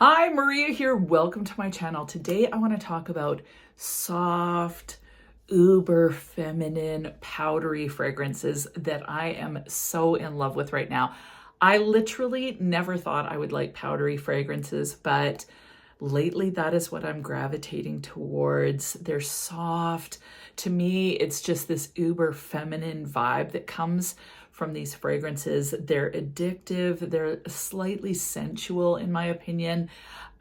Hi, Maria here. Welcome to my channel. Today I want to talk about soft, uber feminine, powdery fragrances that I am so in love with right now. I literally never thought I would like powdery fragrances, but lately that is what I'm gravitating towards. They're soft. To me, it's just this uber feminine vibe that comes from these fragrances. They're addictive. They're slightly sensual, in my opinion.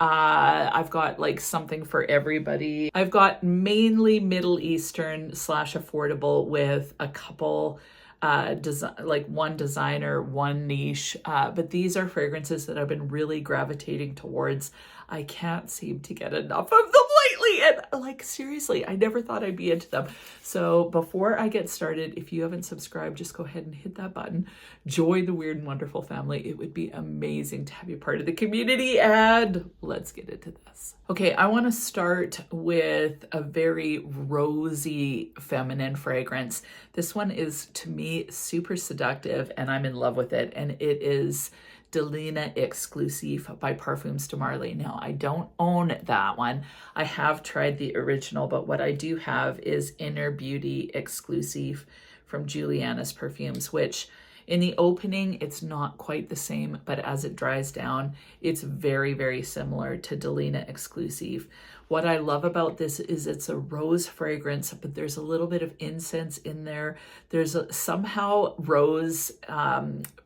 I've got like something for everybody. I've got mainly Middle Eastern / affordable with a couple like one designer, one niche, but these are fragrances that I've been really gravitating towards. I can't seem to get enough of them lately, and like seriously, I never thought I'd be into them. So before I get started, if you haven't subscribed, just go ahead and hit that button. Join the Weird and Wonderful family. It would be amazing to have you part of the community, and let's get into this. Okay, I want to start with a very rosy feminine fragrance. This one is, to me, super seductive and I'm in love with it, and it is Delina Exclusif by Perfumes de Marly. Now, I don't own that one. I have tried the original, but what I do have is Inner Beauty Exclusif from Juliana's Perfumes, which in the opening, it's not quite the same, but as it dries down, it's very, very similar to Delina Exclusif. What I love about this is it's a rose fragrance, but there's a little bit of incense in there. There's somehow rose,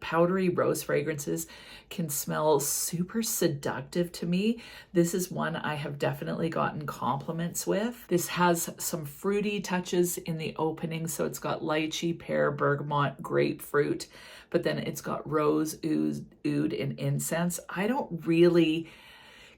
powdery rose fragrances can smell super seductive to me. This is one I have definitely gotten compliments with. This has some fruity touches in the opening. So it's got lychee, pear, bergamot, grapefruit, but then it's got rose, oud, and incense. I don't really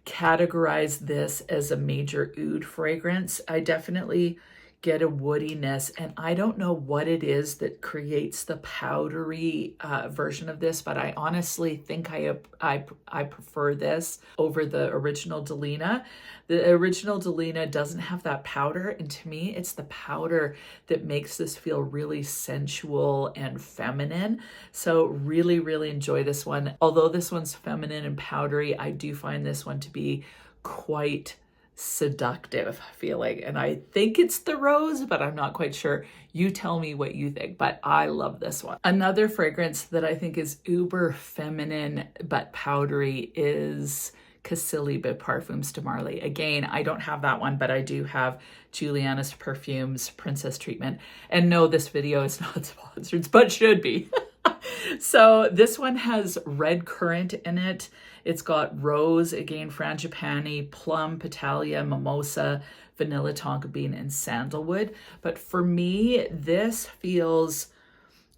categorize this as a major oud fragrance. I definitely get a woodiness, and I don't know what it is that creates the powdery version of this, but I honestly think I prefer this over the original Delina. The original Delina doesn't have that powder, and to me, it's the powder that makes this feel really sensual and feminine. So really, really enjoy this one. Although this one's feminine and powdery, I do find this one to be quite seductive feeling, and I think it's the rose, but I'm not quite sure. You tell me what you think, but I love this one. Another fragrance that I think is uber feminine but powdery is Cassili by Perfumes de Marly. Again, I don't have that one, but I do have Juliana's Perfumes Princess Treatment. And no, this video is not sponsored, but should be. So this one has red currant in it. It's got rose, again, frangipani, plum, petalia, mimosa, vanilla, tonka bean, and sandalwood. But for me, this feels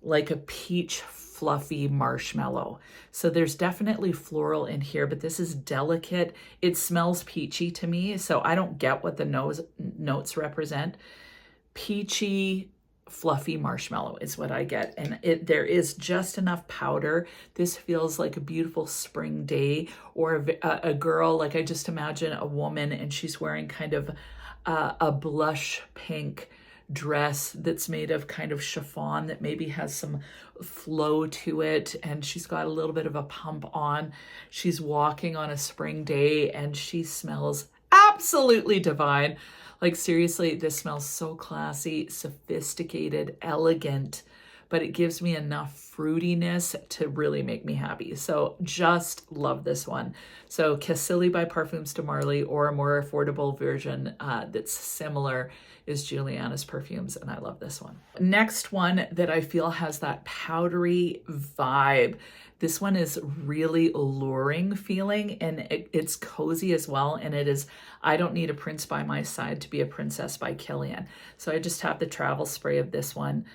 like a peach fluffy marshmallow. So there's definitely floral in here, but this is delicate. It smells peachy to me, so I don't get what the notes represent. Peachy, fluffy marshmallow is what I get, and there is just enough powder. This feels like a beautiful spring day, or a girl, like I just imagine a woman and she's wearing kind of a blush pink dress that's made of kind of chiffon that maybe has some flow to it, and she's got a little bit of a pump on. She's walking on a spring day and she smells absolutely divine. Like seriously, this smells so classy, sophisticated, elegant, but it gives me enough fruitiness to really make me happy. So just love this one. So Cassili by Perfumes de Marly, or a more affordable version that's similar, is Juliana's Perfumes, and I love this one. Next one that I feel has that powdery vibe. This one is really alluring feeling, and it's cozy as well, and it is I Don't Need a Prince by My Side to Be a Princess by Kilian. So I just have the travel spray of this one.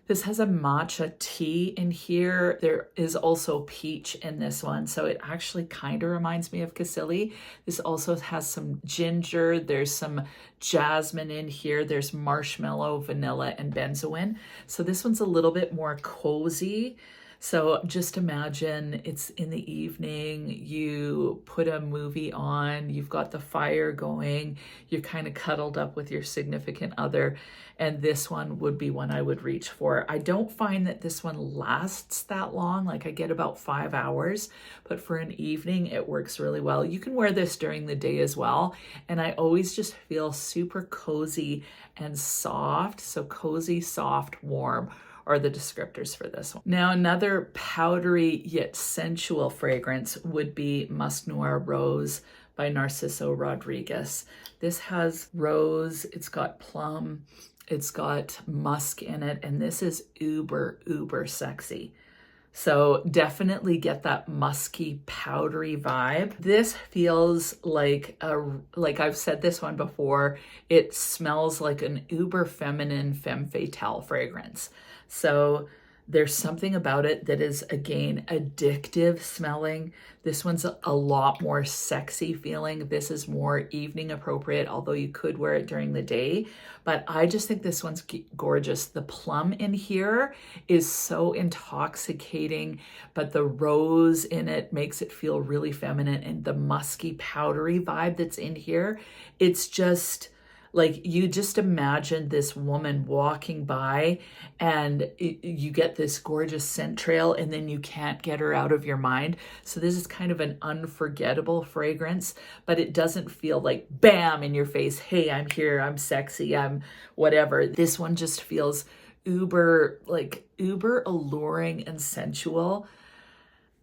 This has a matcha tea in here. There is also peach in this one, so it actually kind of reminds me of Cassili. This also has some ginger. There's some jasmine in here. There's marshmallow, vanilla, and benzoin. So this one's a little bit more cozy. So just imagine it's in the evening, you put a movie on, you've got the fire going, you're kind of cuddled up with your significant other, and this one would be one I would reach for. I don't find that this one lasts that long, like I get about 5 hours, but for an evening, it works really well. You can wear this during the day as well, and I always just feel super cozy and soft. So cozy, soft, warm are the descriptors for this one. Now, another powdery yet sensual fragrance would be Musk Noir Rose by Narciso Rodriguez. This has rose, it's got plum, it's got musk in it, and this is uber, uber sexy. So definitely get that musky, powdery vibe. This feels like I've said this one before, it smells like an uber feminine femme fatale fragrance. So there's something about it that is, again, addictive smelling. This one's a lot more sexy feeling. This is more evening appropriate, although you could wear it during the day. But I just think this one's gorgeous. The plum in here is so intoxicating, but the rose in it makes it feel really feminine. And the musky, powdery vibe that's in here, it's just like, you just imagine this woman walking by and you get this gorgeous scent trail and then you can't get her out of your mind. So this is kind of an unforgettable fragrance, but it doesn't feel like bam in your face. Hey, I'm here, I'm sexy, I'm whatever. This one just feels uber alluring and sensual,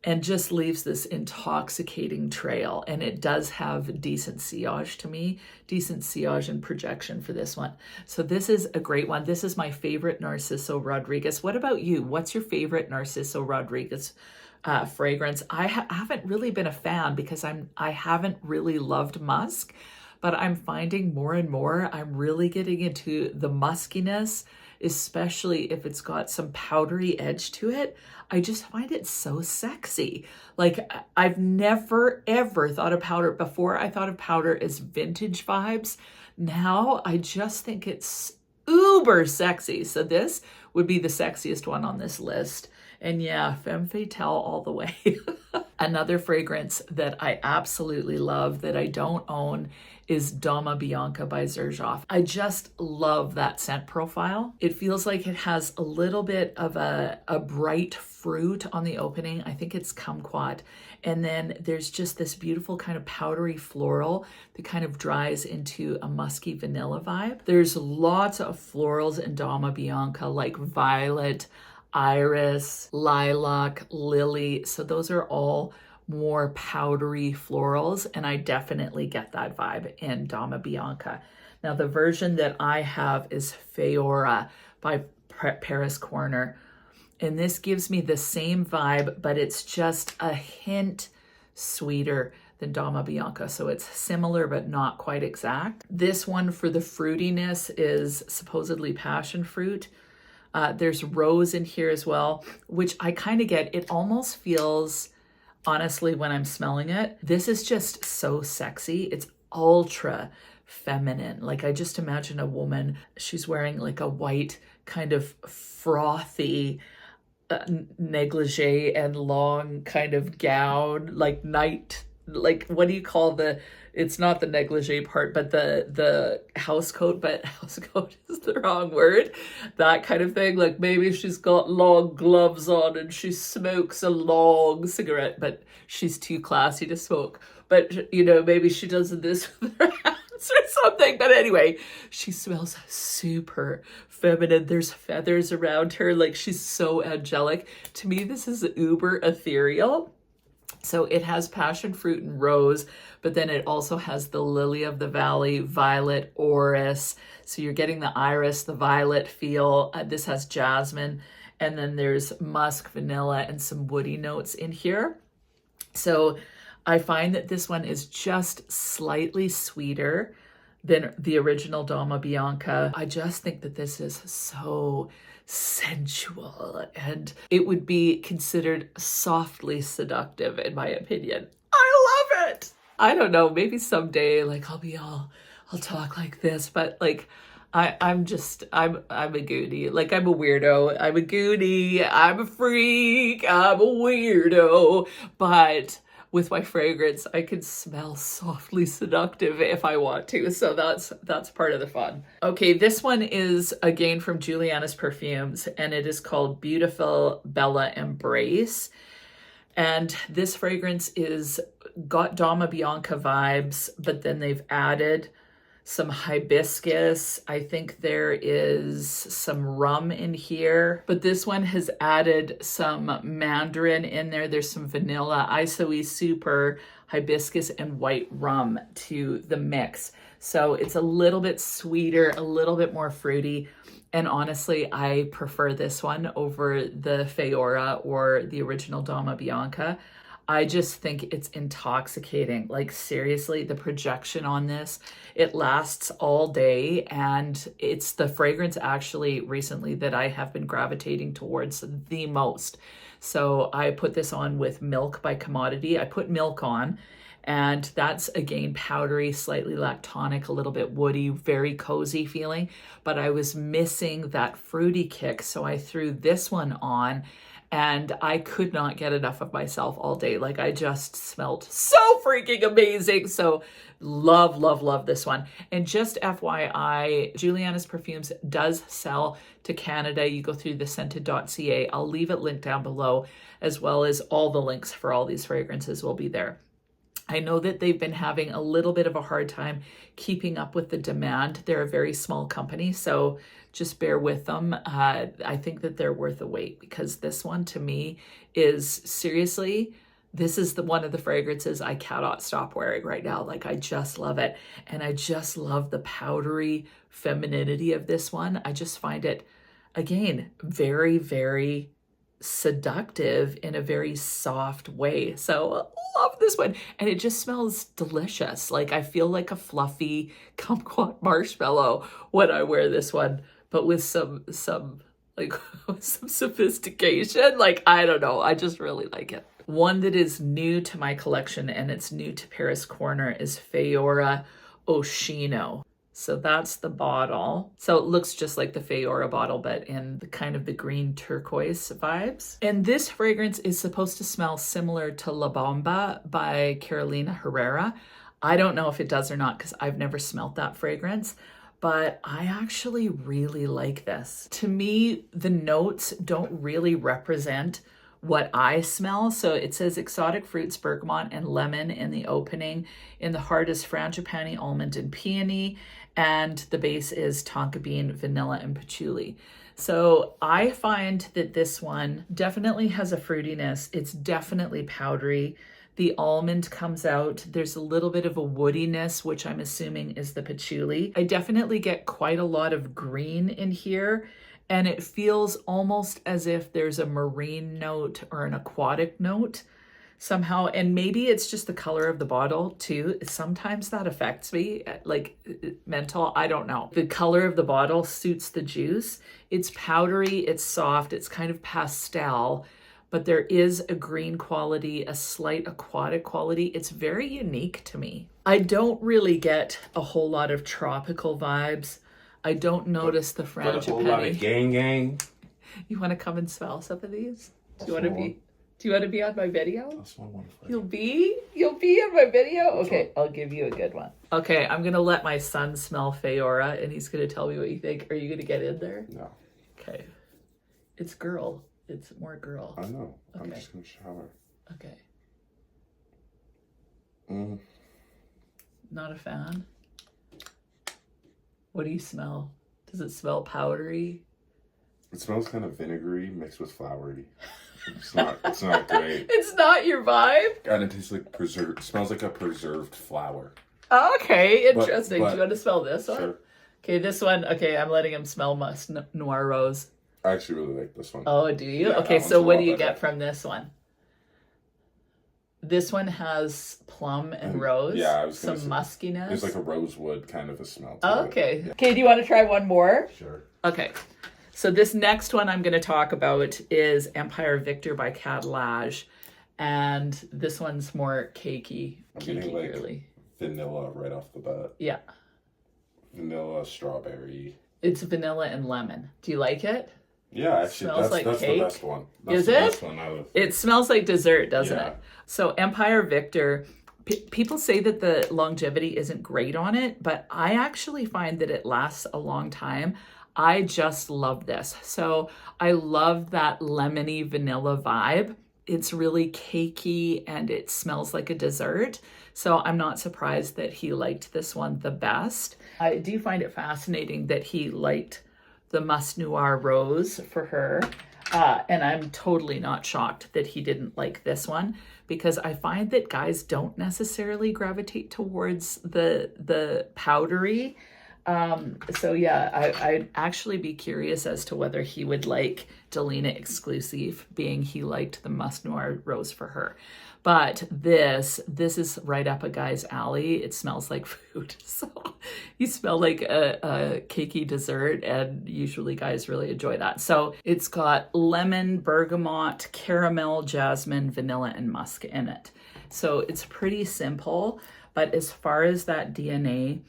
and just leaves this intoxicating trail. And it does have decent sillage to me, decent sillage and projection for this one. So this is a great one. This is my favorite Narciso Rodriguez. What about you? What's your favorite Narciso Rodriguez fragrance? I haven't really been a fan because I haven't really loved musk, but I'm finding more and more I'm really getting into the muskiness, especially if it's got some powdery edge to it. I just find it so sexy. Like, I've never, ever thought of powder. Before, I thought of powder as vintage vibes. Now, I just think it's uber sexy. So this would be the sexiest one on this list. And yeah, femme fatale all the way. Another fragrance that I absolutely love that I don't own is Dama Bianca by Xerjoff. I just love that scent profile. It feels like it has a little bit of a bright fruit on the opening. I think it's kumquat. And then there's just this beautiful kind of powdery floral that kind of dries into a musky vanilla vibe. There's lots of florals in Dama Bianca, like violet, iris, lilac, lily. So those are all more powdery florals, and I definitely get that vibe in Dama Bianca. Now, the version that I have is Fiora by Paris Corner, and this gives me the same vibe, but it's just a hint sweeter than Dama Bianca. So it's similar, but not quite exact. This one for the fruitiness is supposedly passion fruit. There's rose in here as well, which I kind of get. It almost feels, honestly, when I'm smelling it, this is just so sexy. It's ultra feminine. Like, I just imagine a woman, she's wearing like a white kind of frothy negligee and long kind of gown, like night, like, what do you call it's not the negligee part, but the house coat, but house coat is the wrong word. That kind of thing. Like, maybe she's got long gloves on and she smokes a long cigarette, but she's too classy to smoke. But, you know, maybe she does this with her hands or something. But anyway, she smells super feminine. There's feathers around her. Like, she's so angelic. To me, this is uber ethereal. So it has passion fruit and rose, but then it also has the lily of the valley, violet, orris. So you're getting the iris, the violet feel. This has jasmine, and then there's musk, vanilla, and some woody notes in here. So I find that this one is just slightly sweeter than the original Dama Bianca. I just think that this is so sensual, and it would be considered softly seductive in my opinion. I love it. I don't know, maybe someday like I'll talk like this, but like I'm a goodie. Like, I'm a weirdo. I'm a goodie. I'm a freak. I'm a weirdo. But with my fragrance, I can smell softly seductive if I want to. So that's part of the fun. Okay, this one is again from Juliana's Perfumes, and it is called Beautiful Bella Embrace. And this fragrance is got Dama Bianca vibes, but then they've added some hibiscus. I think there is some rum in here, but this one has added some mandarin in there. There's some vanilla, isoe super, hibiscus, and white rum to the mix. So it's a little bit sweeter, a little bit more fruity. And honestly, I prefer this one over the Fiora or the original Dama Bianca. I just think it's intoxicating. Like, seriously, the projection on this, it lasts all day, and it's the fragrance actually recently that I have been gravitating towards the most. So I put this on with Milk by Commodity. I put Milk on, and that's again powdery, slightly lactonic, a little bit woody, very cozy feeling, but I was missing that fruity kick. So I threw this one on, and I could not get enough of myself all day. Like, I just smelled so freaking amazing. So love, love, love this one. And just FYI, Juliana's Perfumes does sell to Canada. You go through thescented.ca. I'll leave it linked down below, as well as all the links for all these fragrances will be there. I know that they've been having a little bit of a hard time keeping up with the demand. They're a very small company, so just bear with them. I think that they're worth the wait, because this one to me is seriously, this is one of the fragrances I cannot stop wearing right now. Like, I just love it. And I just love the powdery femininity of this one. I just find it, again, very, very seductive in a very soft way. So love this one, and it just smells delicious. Like, I feel like a fluffy kumquat marshmallow when I wear this one, but with some like some sophistication. Like, I don't know, I just really like it. One that is new to my collection, and it's new to Paris Corner, is Fiora Oshino. So that's the bottle. So it looks just like the Fiora bottle, but in the kind of the green turquoise vibes. And this fragrance is supposed to smell similar to La Bomba by Carolina Herrera. I don't know if it does or not, because I've never smelt that fragrance, but I actually really like this. To me, the notes don't really represent what I smell. So it says exotic fruits, bergamot and lemon in the opening. In the heart is frangipani, almond, and peony. And the base is tonka bean, vanilla, and patchouli. So I find that this one definitely has a fruitiness. It's definitely powdery. The almond comes out. There's a little bit of a woodiness, which I'm assuming is the patchouli. I definitely get quite a lot of green in here, and it feels almost as if there's a marine note or an aquatic note somehow. And maybe it's just the color of the bottle too. Sometimes that affects me, like mental, I don't know. The color of the bottle suits the juice. It's powdery, it's soft, it's kind of pastel, but there is a green quality, a slight aquatic quality. It's very unique to me. I don't really get a whole lot of tropical vibes. I don't notice the frangipani. But a whole lot of gang. You want to come and smell some of these? Do you want to be on my video? You'll be in my video? Okay, I'll give you a good one. Okay, I'm going to let my son smell Fiora, and he's going to tell me what you think. Are you going to get in there? No. Okay. It's girl. It's more girl. I know. Okay. I'm just going to shower. Okay. Mm. Not a fan? What do you smell? Does it smell powdery? It smells kind of vinegary mixed with flowery. It's not great. It's not your vibe? And it tastes like preserved. Smells like a preserved flower. Okay, interesting. Do you want to smell this one? Sure. Okay, this one. Okay, I'm letting him smell Musk Noir Rose. I actually really like this one. Oh, do you? Yeah, okay, so what do you get from this one? This one has plum and rose. Yeah, I was some say, muskiness. There's like a rosewood kind of a smell to okay. it. Yeah. Okay, do you want to try one more? Sure. Okay. So this next one I'm going to talk about is Empire Victor by Cassili. And this one's more cakey. I'm getting like vanilla right off the bat. Yeah. vanilla, strawberry. It's vanilla and lemon. Do you like it? Yeah, actually, Smells like that's cake. the best one. That's Is the it? best one out of... It smells like dessert, doesn't Yeah. it? So Empire Victor, people say that the longevity isn't great on it, but I actually find that it lasts a long time. I just love this. So I love that lemony vanilla vibe. It's really cakey and it smells like a dessert. So I'm not surprised that he liked this one the best. I do find it fascinating that he liked the Musk Noir Rose for her. And I'm totally not shocked that he didn't like this one, because I find that guys don't necessarily gravitate towards the powdery. So yeah, I'd actually be curious as to whether he would like Delina Exclusif, being he liked the Musk Noir Rose for her. But this is right up a guy's alley. It smells like food. So you smell like a cakey dessert, and usually guys really enjoy that. So it's got lemon, bergamot, caramel, jasmine, vanilla, and musk in it. So it's pretty simple, but as far as that DNA,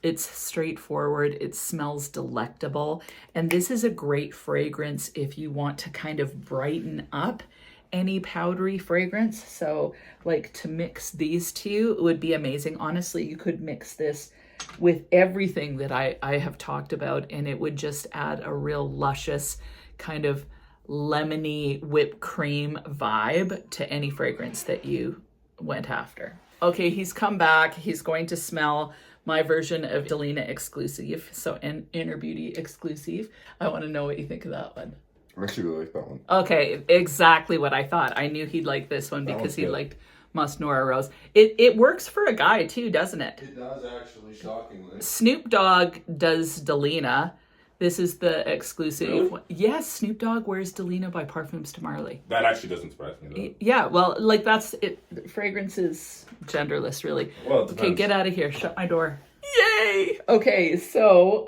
it's straightforward. It smells delectable. And this is a great fragrance if you want to kind of brighten up any powdery fragrance. So like to mix these two would be amazing. Honestly, you could mix this with everything that I have talked about, and it would just add a real luscious kind of lemony whipped cream vibe to any fragrance that you went after. Okay, he's come back. He's going to smell my version of Delina Exclusif. So Inner Beauty Exclusive. I want to know what you think of that one. I actually really like that one. Okay, exactly what I thought. I knew he'd like this one because he good. liked Musk Noir Rose. It works for a guy too, doesn't it? It does, actually, shockingly. Snoop Dogg does Delina. This is the exclusive. Really? Yes, Snoop Dogg wears Delina by Perfumes to Marley. That actually doesn't surprise me, though. Yeah, well, like that's it. Fragrance is genderless, really. Well, it Okay, depends. get out of here. Shut my door. Yay! Okay, so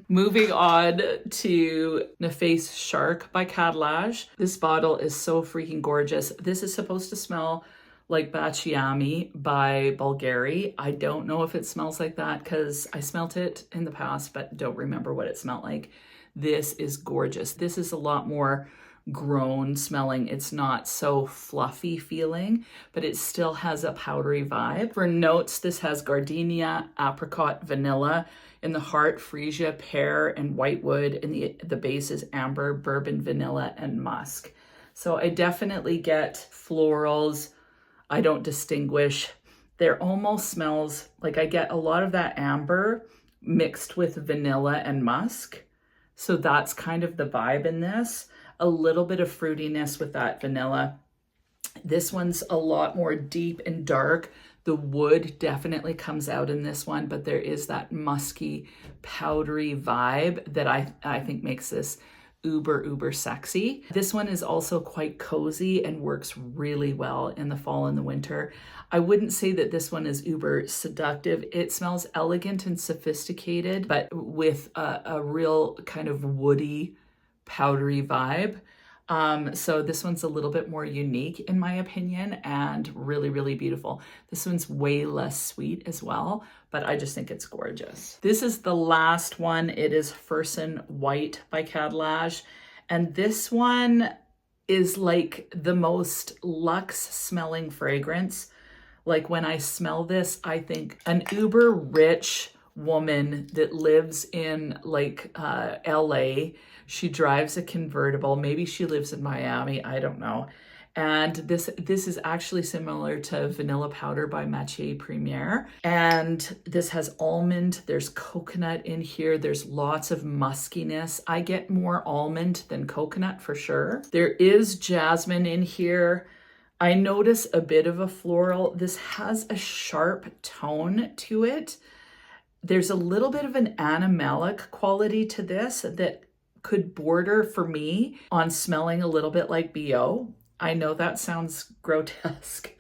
moving on to Nafais Sharq by Cassili. This bottle is so freaking gorgeous. This is supposed to smell like Baciami by Bulgari. I don't know if it smells like that because I smelt it in the past, but don't remember what it smelled like. This is gorgeous. This is a lot more grown smelling. It's not so fluffy feeling, but it still has a powdery vibe. For notes, this has gardenia, apricot, vanilla. In the heart, freesia, pear, and whitewood. And the base is amber, bourbon, vanilla, and musk. So I definitely get florals. I don't distinguish. There almost smells like I get a lot of that amber mixed with vanilla and musk. So that's kind of the vibe in this. A little bit of fruitiness with that vanilla. This one's a lot more deep and dark. The wood definitely comes out in this one, but there is that musky, powdery vibe that I think makes this uber sexy. This one is also quite cozy and works really well in the fall and the winter. I wouldn't say that this one is uber seductive. It smells elegant and sophisticated, but with a real kind of woody, powdery vibe. So this one's a little bit more unique in my opinion and really beautiful. This one's way less sweet as well, but I just think it's gorgeous. This is the last one. It is Fursan White by Cassili. And this one is like the most luxe smelling fragrance. Like when I smell this, I think an uber rich woman that lives in like LA. She drives a convertible. Maybe she lives in Miami. I don't know. And this is actually similar to Vanilla Powder by Matière Première. And this has almond. There's coconut in here. There's lots of muskiness. I get more almond than coconut for sure. There is jasmine in here. I notice a bit of a floral. This has a sharp tone to it. There's a little bit of an animalic quality to this that could border for me on smelling a little bit like BO. I know that sounds grotesque,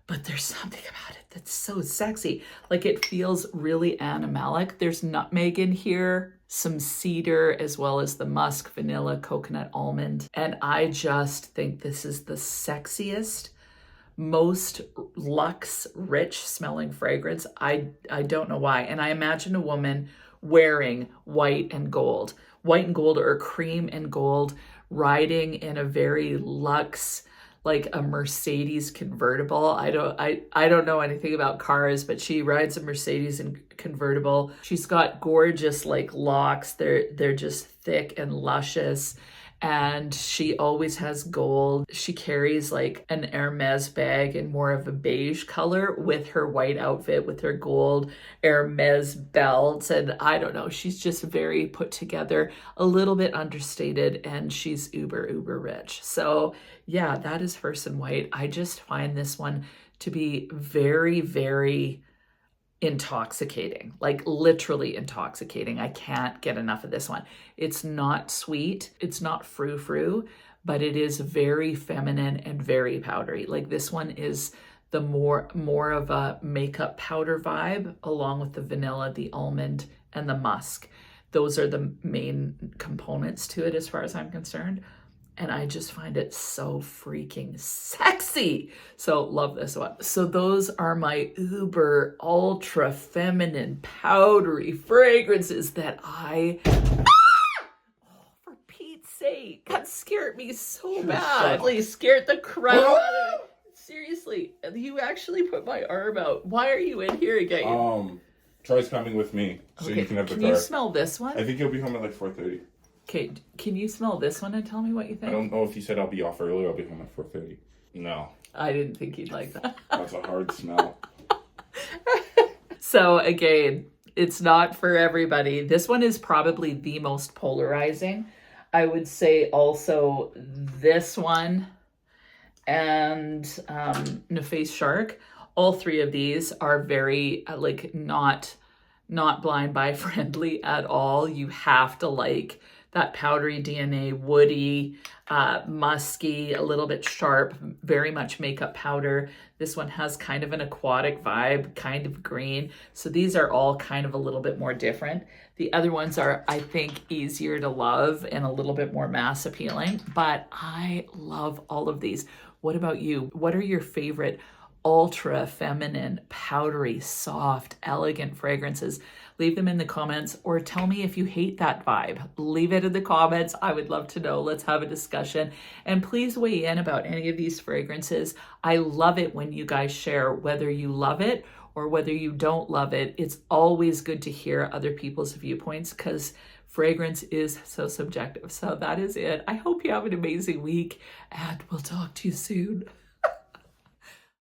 but there's something about it that's so sexy. Like it feels really animalic. There's nutmeg in here, some cedar, as well as the musk, vanilla, coconut, almond. And I just think this is the sexiest most luxe, rich smelling fragrance. I don't know why. And I imagine a woman wearing white and gold, or cream and gold, riding in a very luxe, like a Mercedes convertible. I don't know anything about cars, but she rides a Mercedes convertible. She's got gorgeous like locks. They're just thick and luscious. And she always has gold. She carries like an Hermes bag in more of a beige color with her white outfit, with her gold Hermes belt. And I don't know, she's just very put together, a little bit understated, and she's uber rich. So yeah, that is Fursan White. I just find this one to be very intoxicating, like literally intoxicating. I can't get enough of this one. It's not sweet, it's not frou-frou, but it is very feminine and very powdery. Like this one is the more of a makeup powder vibe, along with the vanilla, the almond, and the musk. Those are the main components to it as far as I'm concerned. And I just find it so freaking sexy. So love this one. So those are my uber ultra feminine powdery fragrances that for Pete's sake, that scared me so badly. Scared the crap out of me. Seriously, you actually put my arm out. Why are you in here again? Troy's coming with me, so okay. You can have the car. Can you smell this one? I think you'll be home at like 4:30. Okay, can you smell this one and tell me what you think? I don't know if you said I'll be off early. I'll be home at 4:30. No. I didn't think you'd like that. That's a hard smell. So again, it's not for everybody. This one is probably the most polarizing. I would say also this one and Nafais Sharq. All three of these are very like not blind buy friendly at all. You have to like that powdery DNA, woody, musky, a little bit sharp, very much makeup powder. This one has kind of an aquatic vibe, kind of green. So these are all kind of a little bit more different. The other ones are, I think, easier to love and a little bit more mass appealing, but I love all of these. What about you? What are your favorite ultra feminine, powdery, soft, elegant fragrances? Leave them in the comments, or tell me if you hate that vibe. Leave it in the comments. I would love to know. Let's have a discussion. And please weigh in about any of these fragrances. I love it when you guys share whether you love it or whether you don't love it. It's always good to hear other people's viewpoints because fragrance is so subjective. So that is it. I hope you have an amazing week, and we'll talk to you soon.